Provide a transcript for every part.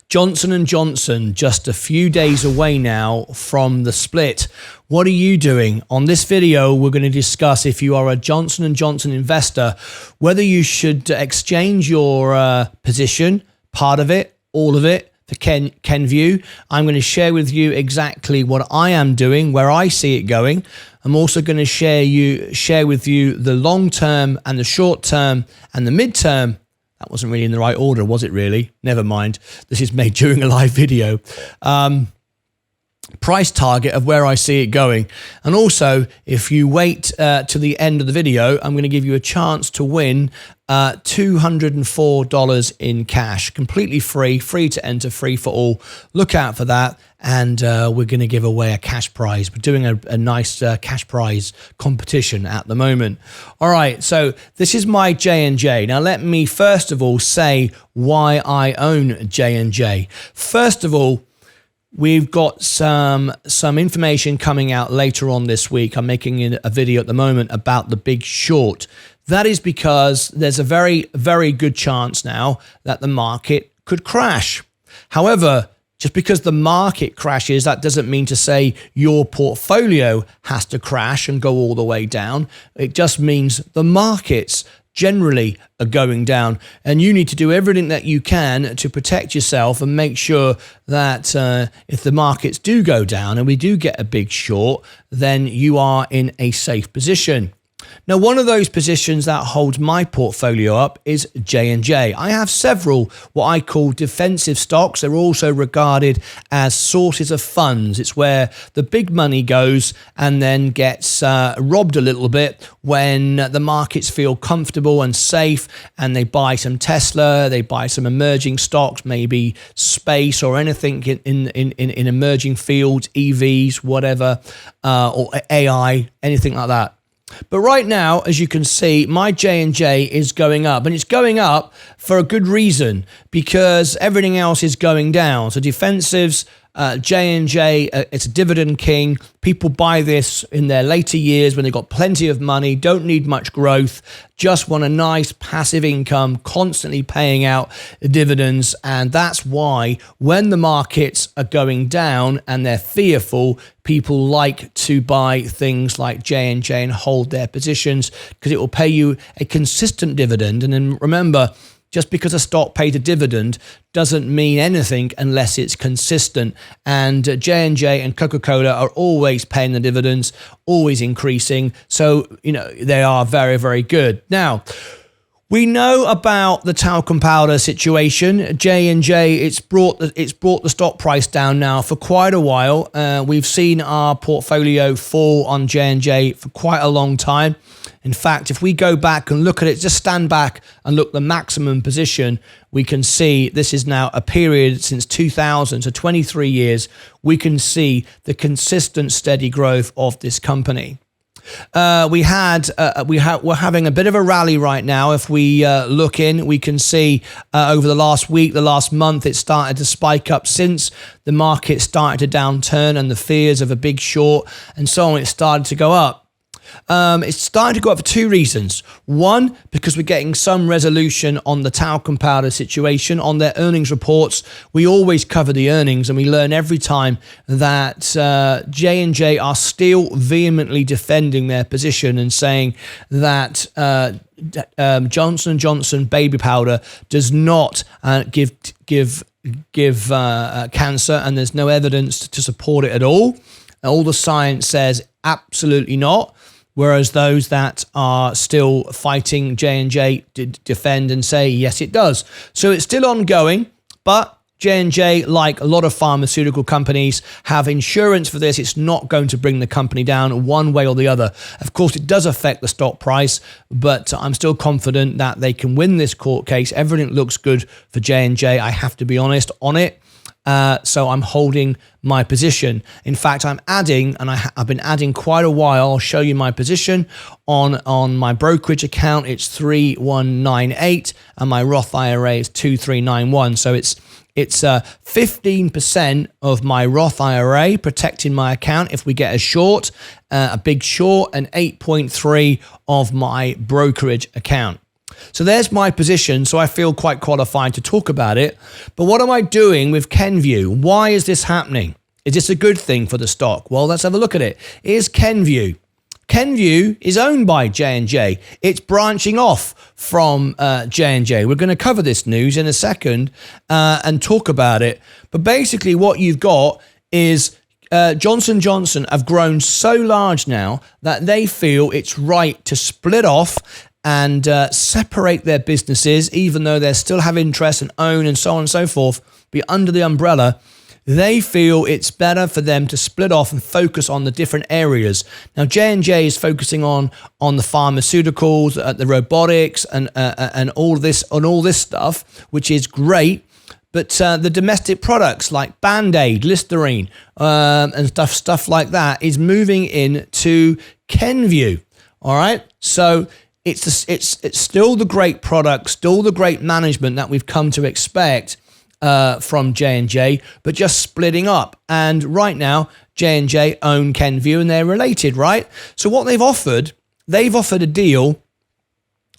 Johnson & Johnson just a few days away now from the split. What are you doing? On this video, we're going to discuss, if you are a Johnson & Johnson investor, whether you should exchange your position, part of it, all of it, for Kenvue. I'm going to share with you exactly what I am doing, where I see it going. I'm also going to share with you the long term and the short term and the mid term. That wasn't really in the right order, was it really? Never mind. This is made during a live video. Price target of where I see it going. And also, if you wait to the end of the video, I'm going to give you a chance to win $204 in cash. Completely free to enter, free for all. Look out for that. And we're going to give away a cash prize. We're doing a nice cash prize competition at the moment. All right, so this is my JNJ. Now, let me first of all say why I own JNJ. First of all, we've got some information coming out later on this week. I'm making a video at the moment about the Big Short. That is because there's a very, very good chance now that the market could crash. However, just because the market crashes, that doesn't mean to say your portfolio has to crash and go all the way down. It just means the markets generally are going down, and you need to do everything that you can to protect yourself and make sure that if the markets do go down and we do get a big short, then you are in a safe position. Now, one of those positions that holds my portfolio up is JNJ. I have several what I call defensive stocks. They're also regarded as sources of funds. It's where the big money goes and then gets robbed a little bit when the markets feel comfortable and safe, and they buy some Tesla, they buy some emerging stocks, maybe space or anything in emerging fields, EVs, whatever, or AI, anything like that. But right now, as you can see, my J&J is going up, and it's going up for a good reason, because everything else is going down. So defensives, J&J, it's a dividend king. People buy this in their later years when they've got plenty of money, don't need much growth, just want a nice passive income, constantly paying out dividends. And that's why when the markets are going down and they're fearful, people like to buy things like J&J and hold their positions, because it will pay you a consistent dividend. And then remember, just because a stock paid a dividend doesn't mean anything unless it's consistent. And J&J and Coca-Cola are always paying the dividends, always increasing. So, you know, they are very, very good. Now, we know about the talcum powder situation. J&J, it's brought the stock price down now for quite a while. We've seen our portfolio fall on J&J for quite a long time. In fact, if we go back and look at it, just stand back and look at the maximum position, we can see this is now a period since 2000, so 23 years. We can see the consistent, steady growth of this company. We're having a bit of a rally right now. If we look in, we can see over the last week, the last month, it started to spike up since the market started to downturn and the fears of a big short and so on. It started to go up. It's starting to go up for two reasons. One, because we're getting some resolution on the talcum powder situation. On their earnings reports, we always cover the earnings, and we learn every time that J&J are still vehemently defending their position and saying that Johnson & Johnson baby powder does not give cancer, and there's no evidence to support it at all. All the science says absolutely not. Whereas those that are still fighting J&J defend and say, yes, it does. So it's still ongoing, but J&J, like a lot of pharmaceutical companies, have insurance for this. It's not going to bring the company down one way or the other. Of course, it does affect the stock price, but I'm still confident that they can win this court case. Everything looks good for J&J, I have to be honest on it. So I'm holding my position. In fact, I'm adding, and I've been adding quite a while. I'll show you my position on my brokerage account. It's 3198, and my Roth IRA is 2391. So it's 15% of my Roth IRA protecting my account if we get a short, a big short, and 8.3 of my brokerage account. So there's my position. So I feel quite qualified to talk about it. But what am I doing with Kenvue? Why is this happening? Is this a good thing for the stock? Well, let's have a look at it. Here's Kenvue. Kenvue is owned by J&J. It's branching off from J&J. We're going to cover this news in a second and talk about it. But basically what you've got is Johnson & Johnson have grown so large now that they feel it's right to split off and separate their businesses, even though they still have interest and own and so on and so forth, be under the umbrella. They feel it's better for them to split off and focus on the different areas. Now, J&J is focusing on the pharmaceuticals, the robotics, and all this stuff, which is great. But the domestic products like Band-Aid, Listerine, and stuff like that is moving into Kenvue. All right, so it's still the great product, still the great management that we've come to expect from J&J, but just splitting up. And right now, J&J own Kenvue and they're related, right? So what they've offered a deal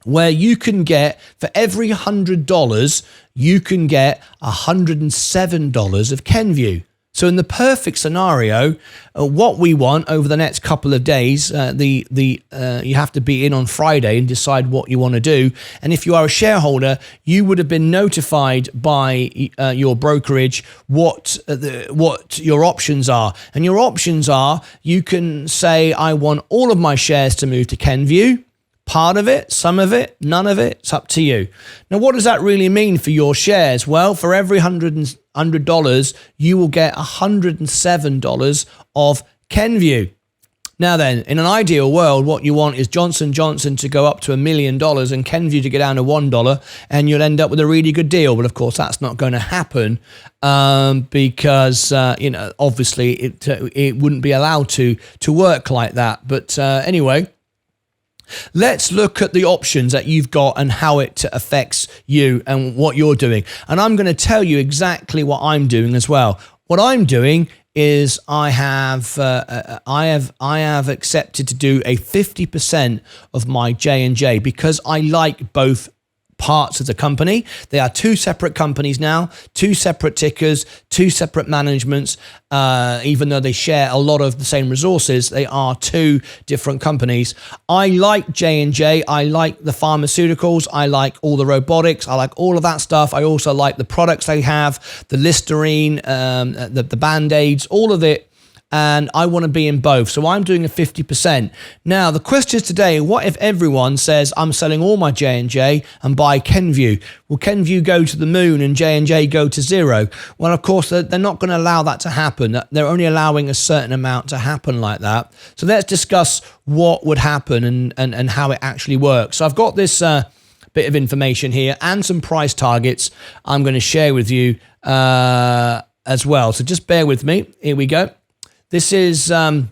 where you can get, for every $100, you can get $107 of Kenvue. So in the perfect scenario, what we want over the next couple of days, you have to be in on Friday and decide what you want to do. And if you are a shareholder, you would have been notified by your brokerage what your options are. And your options are, you can say, I want all of my shares to move to Kenvue. Part of it, some of it, none of it, it's up to you. Now, what does that really mean for your shares? Well, for every $100, you will get $107 of Kenvue. Now then, in an ideal world, what you want is Johnson & Johnson to go up to $1 million and Kenvue to get down to $1, and you'll end up with a really good deal. But of course, that's not going to happen because obviously it wouldn't be allowed to work like that. But anyway. Let's look at the options that you've got and how it affects you and what you're doing. And I'm going to tell you exactly what I'm doing as well. What I'm doing is I have accepted to do a 50% of my J&J because I like both parts of the company. They are two separate companies now, two separate tickers, two separate managements. Even though they share a lot of the same resources, they are two different companies. I like J&J. I like the pharmaceuticals. I like all the robotics. I like all of that stuff. I also like the products they have, the Listerine, the Band-Aids, all of it. And I want to be in both. So I'm doing a 50%. Now, the question is today, what if everyone says, I'm selling all my J&J and buy Kenvue? Will Kenvue go to the moon and J&J go to zero? Well, of course, they're not going to allow that to happen. They're only allowing a certain amount to happen like that. So let's discuss what would happen and how it actually works. So I've got this bit of information here and some price targets I'm going to share with you as well. So just bear with me. Here we go. This is the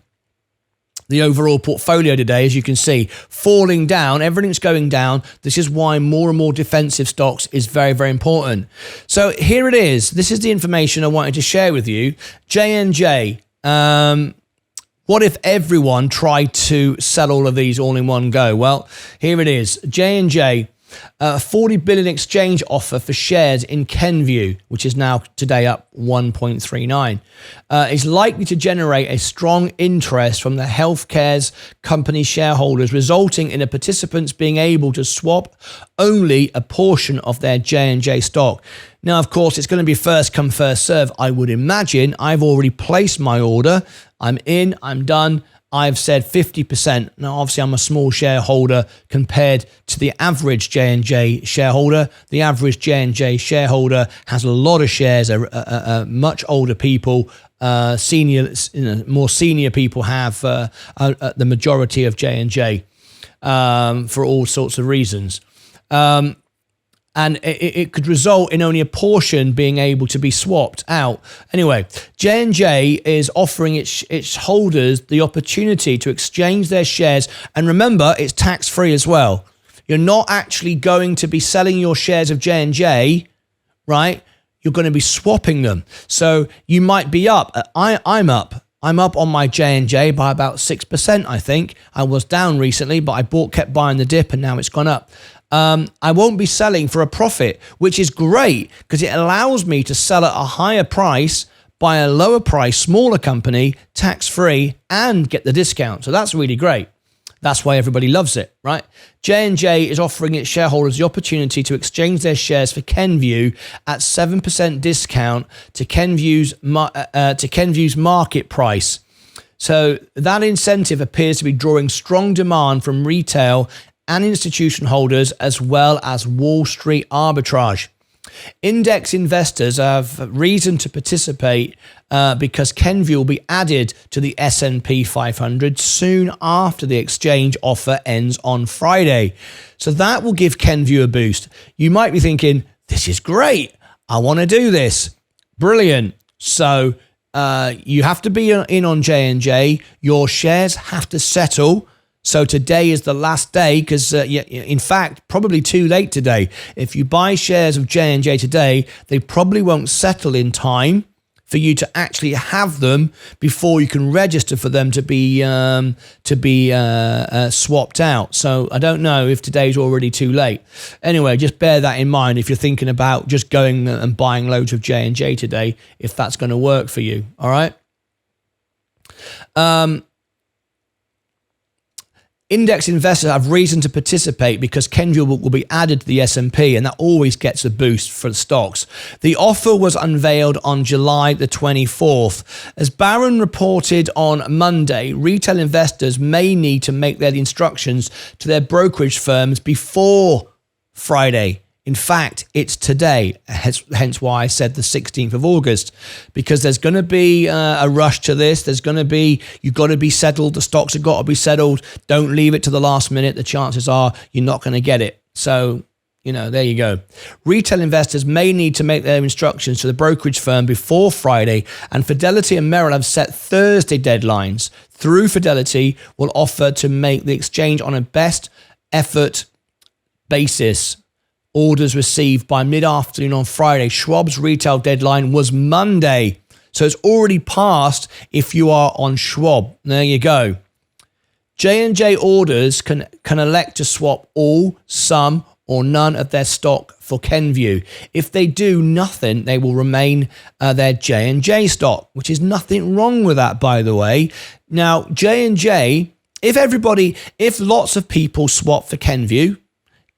overall portfolio today, as you can see, falling down. Everything's going down. This is why more and more defensive stocks is very, very important. So here it is. This is the information I wanted to share with you. J&J. What if everyone tried to sell all of these all in one go? Well, here it is. J&J. $40 billion exchange offer for shares in Kenvue, which is now today up 1.39, is likely to generate a strong interest from the healthcare's company shareholders, resulting in the participants being able to swap only a portion of their J&J stock. Now, of course, it's going to be first come, first serve, I would imagine. I've already placed my order. I'm in, I'm done. I've said 50%. Now, obviously, I'm a small shareholder compared to the average J&J shareholder. The average J&J shareholder has a lot of shares. Much older people, more senior people have the majority of J&J for all sorts of reasons. And it could result in only a portion being able to be swapped out. Anyway, J&J is offering its holders the opportunity to exchange their shares. And remember, it's tax-free as well. You're not actually going to be selling your shares of J&J, right? You're going to be swapping them. So you might be up. I'm up. I'm up on my J&J by about 6%, I think. I was down recently, but I kept buying the dip and now it's gone up. I won't be selling for a profit, which is great because it allows me to sell at a higher price, buy a lower price, smaller company, tax-free, and get the discount. So that's really great. That's why everybody loves it, right? J&J is offering its shareholders the opportunity to exchange their shares for Kenvue at 7% discount to Kenvue's market price. So that incentive appears to be drawing strong demand from retail and institution holders, as well as Wall Street arbitrage. Index investors have reason to participate because Kenvue will be added to the S&P 500 soon after the exchange offer ends on Friday. So that will give Kenvue a boost. You might be thinking, this is great. I want to do this. Brilliant. So you have to be in on J&J. Your shares have to settle. So today is the last day because, in fact, probably too late today. If you buy shares of J&J today, they probably won't settle in time for you to actually have them before you can register for them to be swapped out. So I don't know if today's already too late. Anyway, just bear that in mind if you're thinking about just going and buying loads of J&J today, if that's going to work for you. All right. Index investors have reason to participate because Kenvue will be added to the S&P, and that always gets a boost for the stocks. The offer was unveiled on July the 24th. As Barron reported on Monday, retail investors may need to make their instructions to their brokerage firms before Friday. In fact, it's today, hence why I said the 16th of August, because there's going to be a rush to this. There's going to be, you've got to be settled. The stocks have got to be settled. Don't leave it to the last minute. The chances are you're not going to get it. So, there you go. Retail investors may need to make their instructions to the brokerage firm before Friday, and Fidelity and Merrill have set Thursday deadlines. Through Fidelity will offer to make the exchange on a best effort basis. Orders received by mid-afternoon on Friday. Schwab's retail deadline was Monday. So it's already passed if you are on Schwab. There you go. J&J orders can elect to swap all, some, or none of their stock for Kenvue. If they do nothing, they will remain their J&J stock, which is nothing wrong with that, by the way. Now, J&J, if lots of people swap for Kenvue,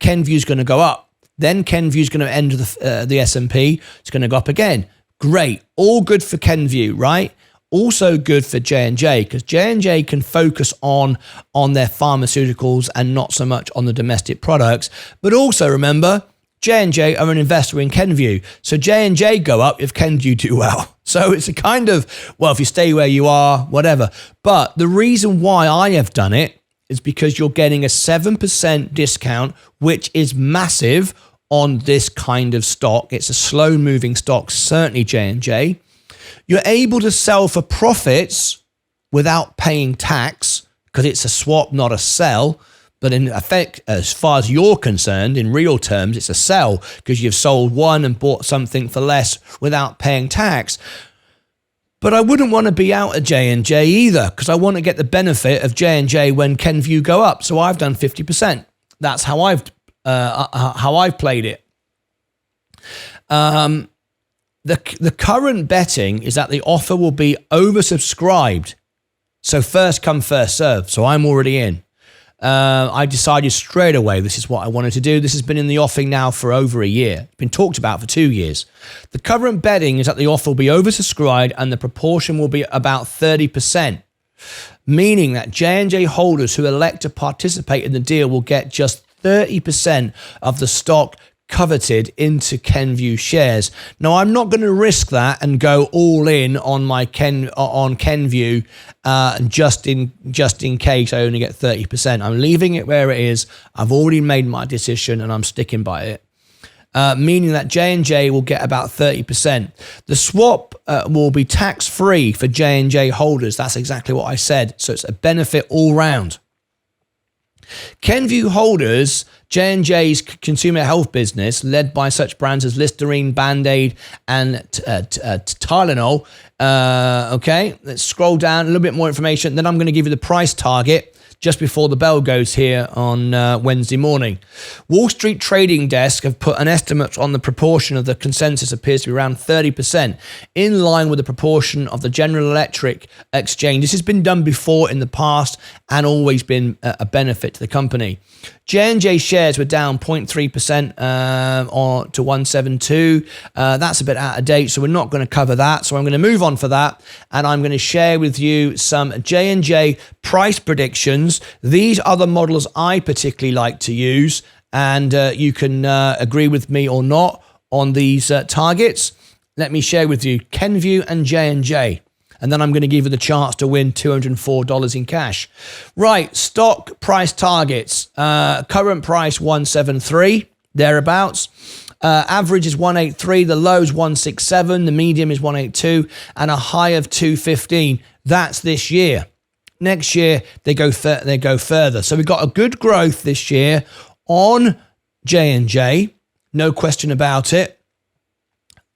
Kenvue's going to go up. Then Kenvue's going to enter the S&P. It's going to go up again. Great. All good for Kenvue, right? Also good for J&J because J&J can focus on their pharmaceuticals and not so much on the domestic products. But also remember, J&J are an investor in Kenvue. So J&J go up if Kenvue do well. So it's a kind of, well, if you stay where you are, whatever. But the reason why I have done it is because you're getting a 7% discount, which is massive on this kind of stock. It's a slow moving stock, certainly J&J. You're able to sell for profits without paying tax because it's a swap, not a sell. But in effect, as far as you're concerned, in real terms, it's a sell because you've sold one and bought something for less without paying tax. But I wouldn't want to be out at J&J either because I want to get the benefit of J&J when Kenvue go up. So I've done 50%. That's how I've played it. The current betting is that the offer will be oversubscribed. So first come, first serve. So I'm already in. I decided straight away this is what I wanted to do. This has been in the offing now for over a year. It's been talked about for 2 years. The current betting is that the offer will be oversubscribed and the proportion will be about 30%, meaning that J&J holders who elect to participate in the deal will get just 30% of the stock coveted into Kenvue shares. Now, I'm not going to risk that and go all in on my Kenvue just in case I only get 30%. I'm leaving it where it is. I've already made my decision and I'm sticking by it. Meaning that J&J will get about 30%. The swap will be tax-free for J&J holders. That's exactly what I said. So it's a benefit all round. Kenvue holders, J&J's consumer health business, led by such brands as Listerine, Band-Aid, and Tylenol. Okay, let's scroll down a little bit more information. Then I'm going to give you the price target just before the bell goes here on Wednesday morning. Wall Street Trading Desk have put an estimate on the proportion of the consensus appears to be around 30%, in line with the proportion of the General Electric exchange. This has been done before in the past and always been a benefit to the company. JNJ shares were down 0.3% to 172. That's a bit out of date, so we're not going to cover that. So I'm going to move on for that, and I'm going to share with you some JNJ price predictions. These are the models I particularly like to use, and you can agree with me or not on these targets. Let me share with you Kenvue and JNJ. And then I'm going to give you the chance to win $204 in cash. Right, stock price targets. Current price 173, thereabouts. Average is 183, the low is 167, the medium is 182, and a high of 215. That's this year. Next year, they go further. So we've got a good growth this year on J&J, no question about it.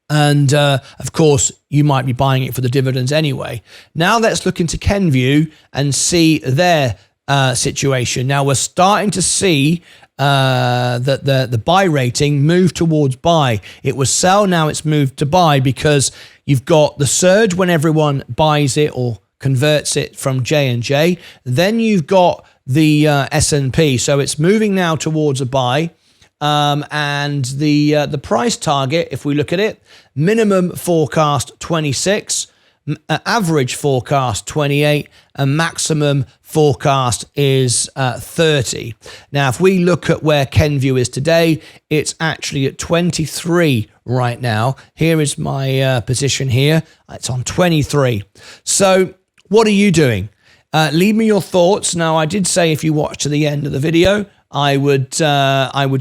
And of course, you might be buying it for the dividends anyway. Now let's look into Kenvue and see their situation. Now we're starting to see that the buy rating move towards buy. It was sell, now it's moved to buy, because you've got the surge when everyone buys it or converts it from J&J. Then you've got the S&P. So it's moving now towards a buy. And the price target, if we look at it, minimum forecast 26, average forecast 28, and maximum forecast is 30. Now, if we look at where Kenvue is today, it's actually at 23 right now. Here is my position here. It's on 23. So what are you doing? Leave me your thoughts. Now, I did say if you watch to the end of the video, I would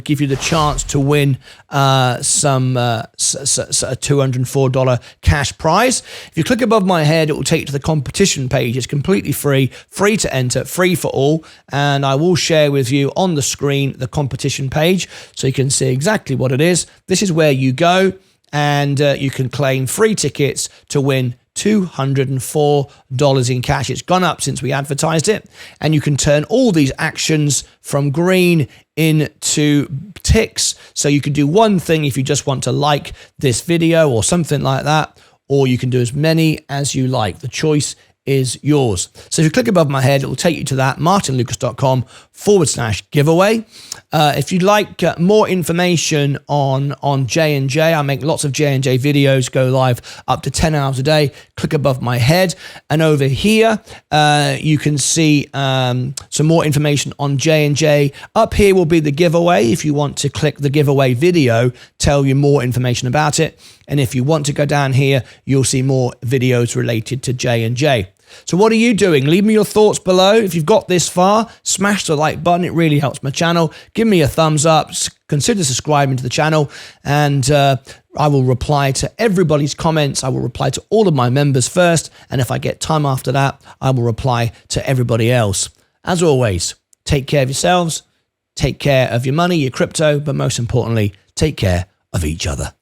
give you the chance to win a $204 cash prize. If you click above my head, it will take you to the competition page. It's completely free to enter, free for all. And I will share with you on the screen the competition page so you can see exactly what it is. This is where you go, and you can claim free tickets to win $204 in cash. It's gone up since we advertised it, and you can turn all these actions from green into ticks. So you can do one thing if you just want to like this video or something like that, or you can do as many as you like. The choice is yours. So if you click above my head, it will take you to that, martynlucas.com/giveaway. If you'd like more information on J&J, I make lots of J&J videos, go live up to 10 hours a day. Click above my head. And over here, you can see some more information on J&J. Up here will be the giveaway. If you want to click the giveaway video, tell you more information about it. And if you want to go down here, you'll see more videos related to J&J. So what are you doing? Leave me your thoughts below. If you've got this far, smash the like button. It really helps my channel. Give me a thumbs up. Consider subscribing to the channel. And I will reply to everybody's comments. I will reply to all of my members first. And if I get time after that, I will reply to everybody else. As always, take care of yourselves. Take care of your money, your crypto. But most importantly, take care of each other.